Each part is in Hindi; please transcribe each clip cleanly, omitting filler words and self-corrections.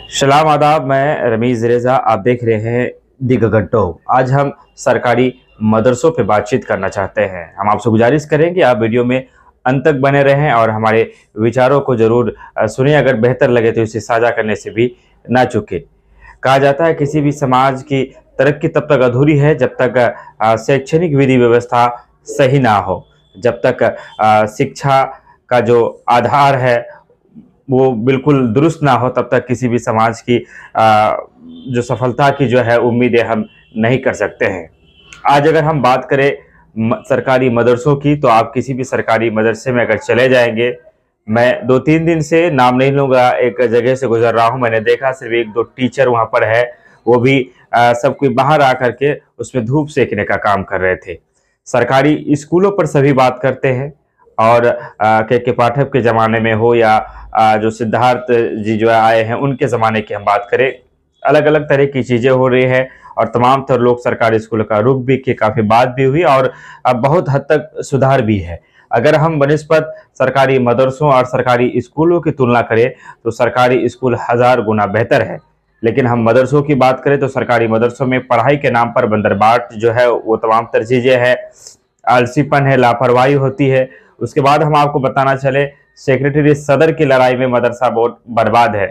सलाम आदाब। मैं रमीज़ रेज़ा, आप देख रहे हैं दी गगन टॉक। आज हम सरकारी मदरसों पे बातचीत करना चाहते हैं। हम आपसे गुजारिश करें कि आप वीडियो में अंत तक बने रहें और हमारे विचारों को ज़रूर सुनें। अगर बेहतर लगे तो इसे साझा करने से भी ना चूकें। कहा जाता है किसी भी समाज की तरक्की तब तक अधूरी है जब तक शैक्षणिक विधि व्यवस्था सही ना हो, जब तक शिक्षा का जो आधार है वो बिल्कुल दुरुस्त ना हो, तब तक किसी भी समाज की जो सफलता की जो है उम्मीदें हम नहीं कर सकते हैं। आज अगर हम बात करें सरकारी मदरसों की, तो आप किसी भी सरकारी मदरसे में अगर चले जाएंगे, मैं 2-3 दिन से नाम नहीं लूँगा, एक जगह से गुज़र रहा हूँ, मैंने देखा सिर्फ़ 1-2 टीचर वहाँ पर है, वो भी सब कोई बाहर आकर के उसमें धूप सेकने का काम कर रहे थे। सरकारी स्कूलों पर सभी बात करते हैं और के पाठक के ज़माने में हो या जो सिद्धार्थ जी जो आए हैं उनके ज़माने की हम बात करें, अलग-अलग तरह की चीज़ें हो रही हैं और तमाम तर लोग सरकारी स्कूलों का रुख भी किए, काफ़ी बात भी हुई और बहुत हद तक सुधार भी है। अगर हम बनिस्बत सरकारी मदरसों और सरकारी स्कूलों की तुलना करें, तो सरकारी स्कूल हज़ार गुना बेहतर है। लेकिन हम मदरसों की बात करें तो सरकारी मदरसों में पढ़ाई के नाम पर बंदरबाट जो है वो तमाम तर चीज़ें हैं, आलसीपन है, लापरवाही होती है। उसके बाद हम आपको बताना चले, सेक्रेटरी सदर की लड़ाई में मदरसा बोर्ड बर्बाद है।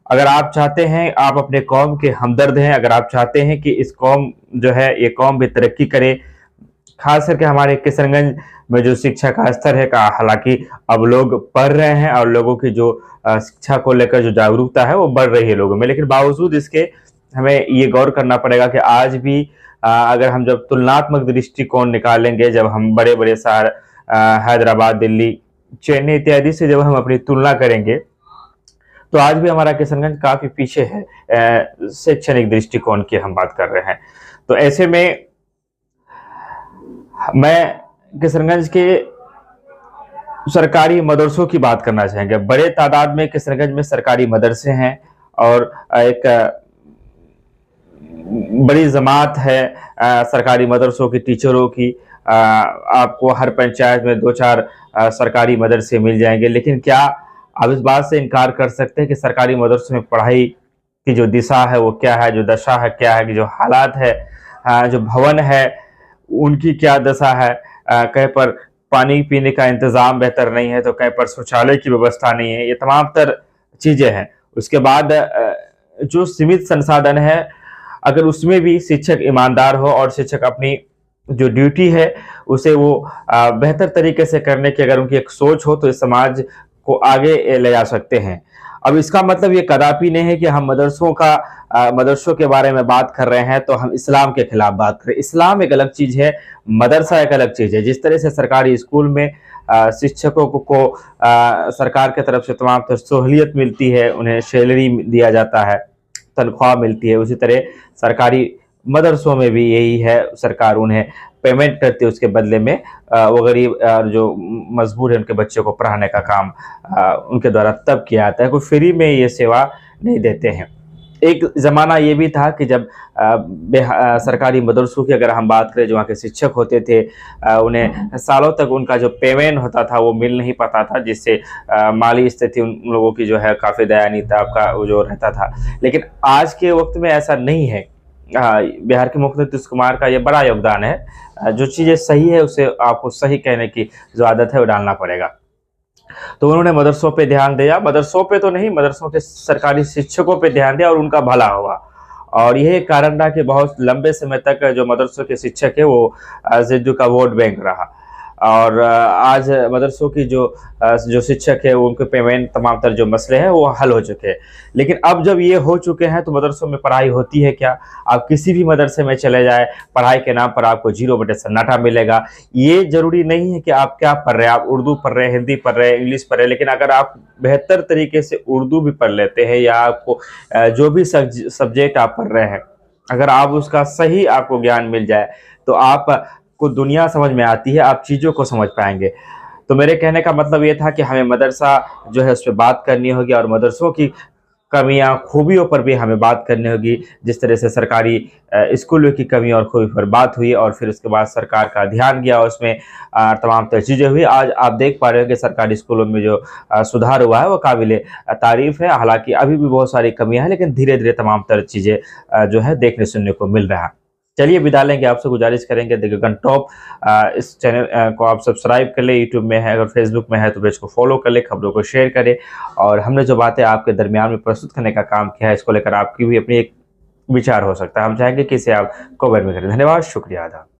अगर आप चाहते हैं, आप अपने कौम के हमदर्द हैं, अगर आप चाहते हैं कि इस कौम जो है ये कौम भी तरक्की करे, खास करके हमारे किशनगंज में जो शिक्षा का स्तर है का हालांकि अब लोग पढ़ रहे हैं और लोगों की जो शिक्षा को लेकर जो जागरूकता है वो बढ़ रही है लोगों में, लेकिन बावजूद इसके हमें ये गौर करना पड़ेगा कि आज भी अगर हम जब तुलनात्मक दृष्टिकोण निकालेंगे, जब हम बड़े बड़े शहर हैदराबाद, दिल्ली, चेन्नई इत्यादि से जब हम अपनी तुलना करेंगे, तो आज भी हमारा किशनगंज काफ़ी पीछे है। शैक्षणिक दृष्टिकोण की हम बात कर रहे हैं। तो ऐसे में मैं किशनगंज के सरकारी मदरसों की बात करना चाहेंगे। बड़े तादाद में किशनगंज में सरकारी मदरसे हैं और एक बड़ी जमात है सरकारी मदरसों की टीचरों की। आपको हर पंचायत में 2-4 सरकारी मदरसे मिल जाएंगे, लेकिन क्या आप इस बात से इनकार कर सकते हैं कि सरकारी मदरसों में पढ़ाई की जो दिशा है वो क्या है, जो दशा है क्या है, कि जो हालात है, जो भवन है उनकी क्या दशा है। कहीं पर पानी पीने का इंतज़ाम बेहतर नहीं है, तो कहीं पर शौचालय की व्यवस्था नहीं है। ये तमाम तर चीज़ें हैं। उसके बाद जो सीमित संसाधन है, अगर उसमें भी शिक्षक ईमानदार हो और शिक्षक अपनी जो ड्यूटी है उसे वो बेहतर तरीके से करने की अगर उनकी एक सोच हो, तो इस समाज को आगे ले जा सकते हैं। अब इसका मतलब ये कदापि नहीं है कि हम मदरसों के बारे में बात कर रहे हैं तो हम इस्लाम के खिलाफ बात करें। इस्लाम एक अलग चीज़ है, मदरसा एक अलग चीज़ है। जिस तरह से सरकारी स्कूल में शिक्षकों को सरकार की तरफ से तमाम तर सहूलियत मिलती है, उन्हें सैलरी दिया जाता है, तनख्वाह मिलती है, उसी तरह सरकारी मदरसों में भी यही है। सरकार उन्हें पेमेंट करती है, उसके बदले में वो गरीब जो मजबूर है उनके बच्चे को पढ़ाने का काम उनके द्वारा तब किया जाता है। कोई फ्री में ये सेवा नहीं देते हैं। एक ज़माना ये भी था कि जब सरकारी मदरसों की अगर हम बात करें, जो वहाँ के शिक्षक होते थे उन्हें सालों तक उनका जो पेमेंट होता था वो मिल नहीं पाता था, जिससे माली स्थिति उन लोगों की जो है काफ़ी दयनीयता का वो जो रहता था। लेकिन आज के वक्त में ऐसा नहीं है। बिहार के मुख्यमंत्री नीतीश कुमार का ये बड़ा योगदान है। जो चीज़ें सही है उसे आपको सही कहने की जो आदत है वो डालना पड़ेगा। तो उन्होंने मदरसों पे ध्यान दिया, मदरसों पे तो नहीं, मदरसों के सरकारी शिक्षकों पे ध्यान दिया और उनका भला हुआ। और यही कारण रहा कि बहुत लंबे समय तक जो मदरसों के शिक्षक है वो ज़िद्दू का वोट बैंक रहा। और आज मदरसों की जो शिक्षक है उनके पेमेंट तमाम तर जो मसले हैं वो हल हो चुके हैं। लेकिन अब जब ये हो चुके हैं तो मदरसों में पढ़ाई होती है क्या? आप किसी भी मदरसे में चले जाए, पढ़ाई के नाम पर आपको 0 बटे सन्नाटा मिलेगा। ये ज़रूरी नहीं है कि आप क्या पढ़ रहे हैं, आप उर्दू पढ़ रहे हैं, हिंदी पढ़ रहे हैं, इंग्लिश पढ़ रहे हैं, लेकिन अगर आप बेहतर तरीके से उर्दू भी पढ़ लेते हैं या आपको जो भी सब्जेक्ट आप पढ़ रहे हैं, अगर आप उसका सही आपको ज्ञान मिल जाए तो आप को दुनिया समझ में आती है, आप चीज़ों को समझ पाएंगे। तो मेरे कहने का मतलब ये था कि हमें मदरसा जो है उस पर बात करनी होगी और मदरसों की कमियां, खूबियों पर भी हमें बात करनी होगी। जिस तरह से सरकारी स्कूलों की कमी और खूबी पर बात हुई और फिर उसके बाद सरकार का ध्यान गया उसमें, तमाम तर चीज़ें हुई। आज आप देख पा रहे हो कि सरकारी स्कूलों में जो सुधार हुआ है वो काबिल तारीफ़ है। हालाँकि अभी भी बहुत सारी कमियाँ हैं, लेकिन धीरे-धीरे तमाम तर चीज़ें जो है देखने सुनने को मिल रहा है। चलिए विदा लेंगे, आपसे गुजारिश करेंगे द गगन टॉप इस चैनल को आप सब्सक्राइब कर लें, यूट्यूब में है, अगर फेसबुक में है तो पेज को फॉलो कर लें, खबरों को शेयर करें और हमने जो बातें आपके दरमियान में प्रस्तुत करने का काम किया है, इसको लेकर आपकी भी अपनी एक विचार हो सकता है। हम चाहेंगे कि इसे आप कमेंट में करें। धन्यवाद, शुक्रिया, आदाब।